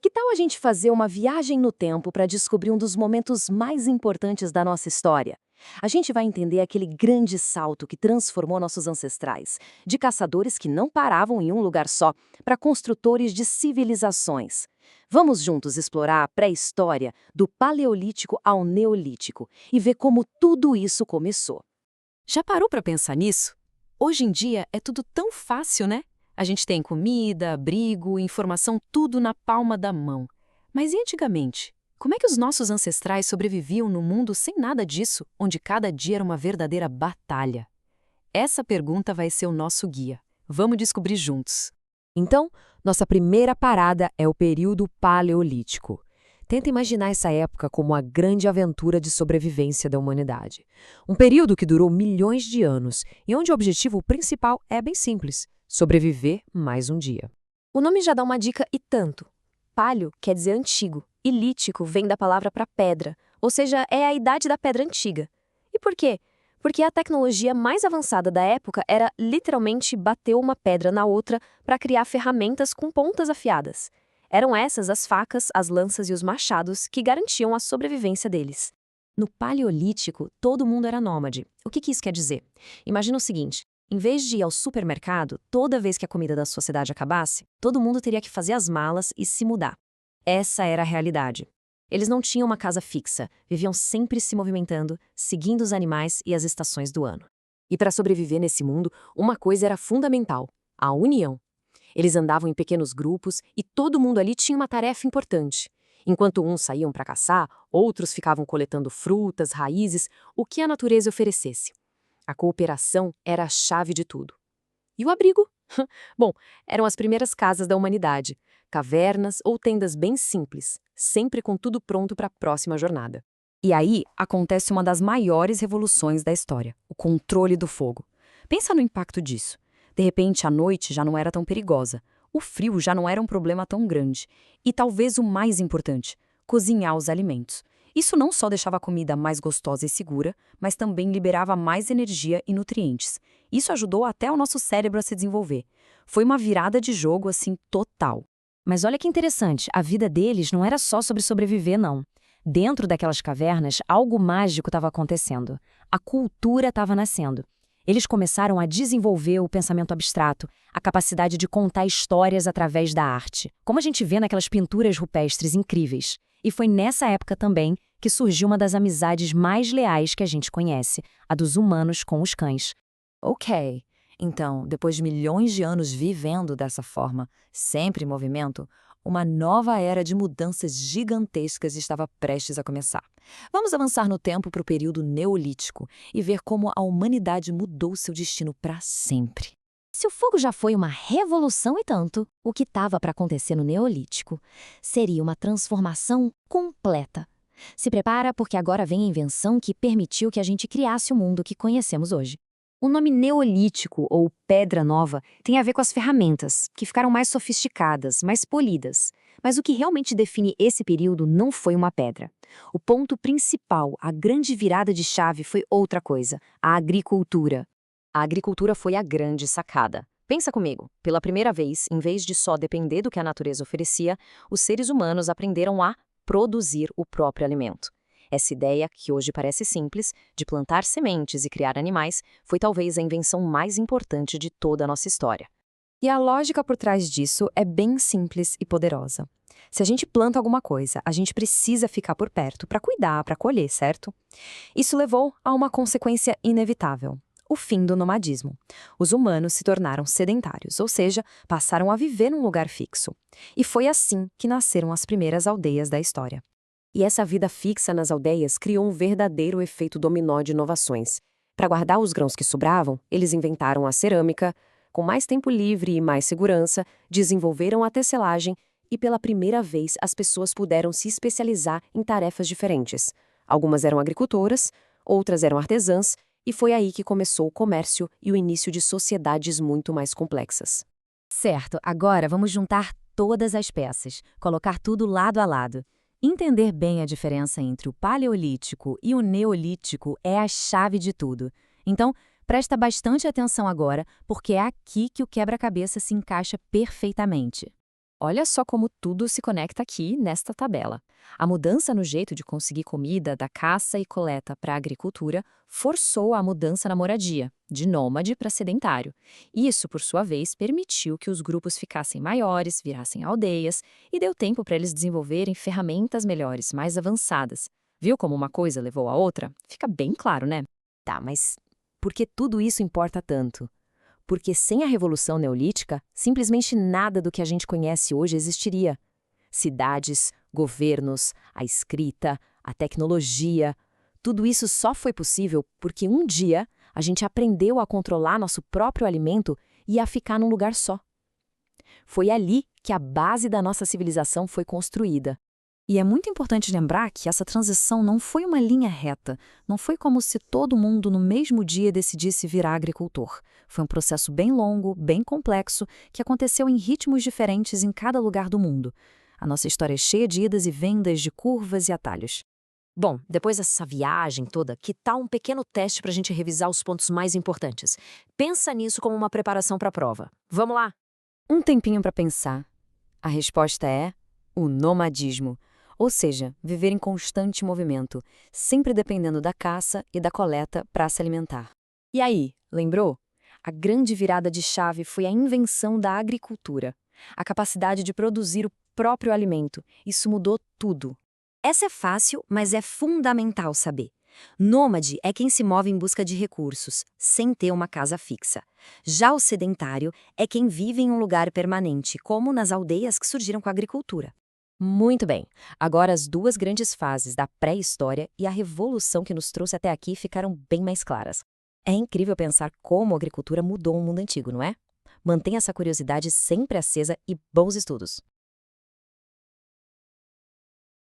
Que tal a gente fazer uma viagem no tempo para descobrir um dos momentos mais importantes da nossa história? A gente vai entender aquele grande salto que transformou nossos ancestrais, de caçadores que não paravam em um lugar só, para construtores de civilizações. Vamos juntos explorar a pré-história, do Paleolítico ao Neolítico, e ver como tudo isso começou. Já parou para pensar nisso? Hoje em dia é tudo tão fácil, né? A gente tem comida, abrigo, informação, tudo na palma da mão. Mas e antigamente? Como é que os nossos ancestrais sobreviviam no mundo sem nada disso, onde cada dia era uma verdadeira batalha? Essa pergunta vai ser o nosso guia. Vamos descobrir juntos. Então, nossa primeira parada é o período Paleolítico. Tenta imaginar essa época como a grande aventura de sobrevivência da humanidade. Um período que durou milhões de anos e onde o objetivo principal é bem simples: sobreviver mais um dia. O nome já dá uma dica e tanto. Paleo quer dizer antigo, e lítico vem da palavra para pedra, ou seja, é a idade da pedra antiga. E por quê? Porque a tecnologia mais avançada da época era literalmente bater uma pedra na outra para criar ferramentas com pontas afiadas. Eram essas as facas, as lanças e os machados que garantiam a sobrevivência deles. No Paleolítico, todo mundo era nômade. O que isso quer dizer? Imagina o seguinte: em vez de ir ao supermercado, toda vez que a comida da sociedade acabasse, todo mundo teria que fazer as malas e se mudar. Essa era a realidade. Eles não tinham uma casa fixa, viviam sempre se movimentando, seguindo os animais e as estações do ano. E para sobreviver nesse mundo, uma coisa era fundamental: a união. Eles andavam em pequenos grupos e todo mundo ali tinha uma tarefa importante. Enquanto uns saíam para caçar, outros ficavam coletando frutas, raízes, o que a natureza oferecesse. A cooperação era a chave de tudo. E o abrigo? Bom, eram as primeiras casas da humanidade, cavernas ou tendas bem simples, sempre com tudo pronto para a próxima jornada. E aí acontece uma das maiores revoluções da história: o controle do fogo. Pensa no impacto disso. De repente, a noite já não era tão perigosa, o frio já não era um problema tão grande. E talvez o mais importante: cozinhar os alimentos. Isso não só deixava a comida mais gostosa e segura, mas também liberava mais energia e nutrientes. Isso ajudou até o nosso cérebro a se desenvolver. Foi uma virada de jogo, assim, total. Mas olha que interessante, a vida deles não era só sobre sobreviver, não. Dentro daquelas cavernas, algo mágico estava acontecendo. A cultura estava nascendo. Eles começaram a desenvolver o pensamento abstrato, a capacidade de contar histórias através da arte, como a gente vê naquelas pinturas rupestres incríveis. E foi nessa época também que surgiu uma das amizades mais leais que a gente conhece, a dos humanos com os cães. Ok, então, depois de milhões de anos vivendo dessa forma, sempre em movimento, uma nova era de mudanças gigantescas estava prestes a começar. Vamos avançar no tempo para o período Neolítico e ver como a humanidade mudou seu destino para sempre. Se o fogo já foi uma revolução e tanto, o que estava para acontecer no Neolítico seria uma transformação completa. Se prepara, porque agora vem a invenção que permitiu que a gente criasse o mundo que conhecemos hoje. O nome Neolítico, ou Pedra Nova, tem a ver com as ferramentas, que ficaram mais sofisticadas, mais polidas. Mas o que realmente define esse período não foi uma pedra. O ponto principal, a grande virada de chave, foi outra coisa: a agricultura. A agricultura foi a grande sacada. Pensa comigo, pela primeira vez, em vez de só depender do que a natureza oferecia, os seres humanos aprenderam a produzir o próprio alimento. Essa ideia, que hoje parece simples, de plantar sementes e criar animais, foi talvez a invenção mais importante de toda a nossa história. E a lógica por trás disso é bem simples e poderosa. Se a gente planta alguma coisa, a gente precisa ficar por perto para cuidar, para colher, certo? Isso levou a uma consequência inevitável: o fim do nomadismo. Os humanos se tornaram sedentários, ou seja, passaram a viver num lugar fixo. E foi assim que nasceram as primeiras aldeias da história. E essa vida fixa nas aldeias criou um verdadeiro efeito dominó de inovações. Para guardar os grãos que sobravam, eles inventaram a cerâmica, com mais tempo livre e mais segurança, desenvolveram a tecelagem e pela primeira vez as pessoas puderam se especializar em tarefas diferentes. Algumas eram agricultoras, outras eram artesãs, e foi aí que começou o comércio e o início de sociedades muito mais complexas. Certo, agora vamos juntar todas as peças, colocar tudo lado a lado. Entender bem a diferença entre o Paleolítico e o Neolítico é a chave de tudo. Então, presta bastante atenção agora, porque é aqui que o quebra-cabeça se encaixa perfeitamente. Olha só como tudo se conecta aqui nesta tabela. A mudança no jeito de conseguir comida da caça e coleta para a agricultura forçou a mudança na moradia, de nômade para sedentário. Isso, por sua vez, permitiu que os grupos ficassem maiores, virassem aldeias e deu tempo para eles desenvolverem ferramentas melhores, mais avançadas. Viu como uma coisa levou a outra? Fica bem claro, né? Tá, mas por que tudo isso importa tanto? Porque sem a Revolução Neolítica, simplesmente nada do que a gente conhece hoje existiria. Cidades, governos, a escrita, a tecnologia, tudo isso só foi possível porque um dia a gente aprendeu a controlar nosso próprio alimento e a ficar num lugar só. Foi ali que a base da nossa civilização foi construída. E é muito importante lembrar que essa transição não foi uma linha reta, não foi como se todo mundo no mesmo dia decidisse virar agricultor. Foi um processo bem longo, bem complexo, que aconteceu em ritmos diferentes em cada lugar do mundo. A nossa história é cheia de idas e vendas, de curvas e atalhos. Bom, depois dessa viagem toda, que tal um pequeno teste para a gente revisar os pontos mais importantes? Pensa nisso como uma preparação para a prova. Vamos lá? Um tempinho para pensar. A resposta é o nomadismo. Ou seja, viver em constante movimento, sempre dependendo da caça e da coleta para se alimentar. E aí, lembrou? A grande virada de chave foi a invenção da agricultura, a capacidade de produzir o próprio alimento. Isso mudou tudo. Essa é fácil, mas é fundamental saber. Nômade é quem se move em busca de recursos, sem ter uma casa fixa. Já o sedentário é quem vive em um lugar permanente, como nas aldeias que surgiram com a agricultura. Muito bem. Agora as duas grandes fases da pré-história e a revolução que nos trouxe até aqui ficaram bem mais claras. É incrível pensar como a agricultura mudou o mundo antigo, não é? Mantenha essa curiosidade sempre acesa e bons estudos!